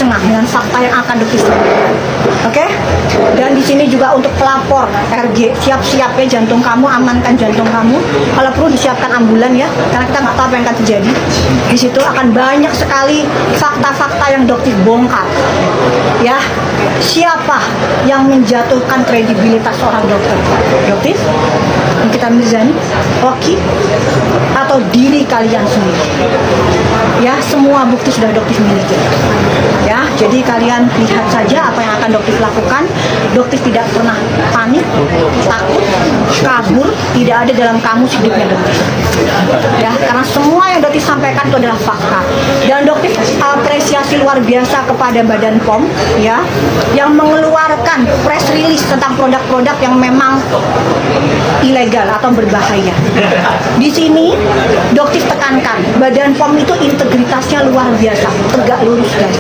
tercengang dengan fakta yang akan dokter sampaikan. Oke? Dan di sini juga untuk pelapor RG, siap-siap ya jantung kamu, amankan jantung kamu. Kalau perlu disiapkan ambulan ya, karena kita nggak tahu apa yang akan terjadi. Di situ akan banyak sekali fakta-fakta yang dokter bongkar. Ya, siapa yang menjatuhkan kredibilitas seorang dokter? Dokter? Nikita Mirzani, Oki, atau diri kalian sendiri? Ya, semua bukti sudah dokter miliki. Ya, jadi kalian lihat saja apa yang akan dokter lakukan. Dokter tidak pernah panik, takut, kabur, tidak ada dalam kamus hidupnya dokter. Ya, karena semua yang dokter sampaikan itu adalah fakta. Dan dokter apresiasi luar biasa kepada Badan POM ya, yang mengeluarkan press release tentang produk-produk yang memang ilegal atau berbahaya. Di sini dokter tekankan, Badan POM itu integritasnya luar biasa, tegak lurus guys.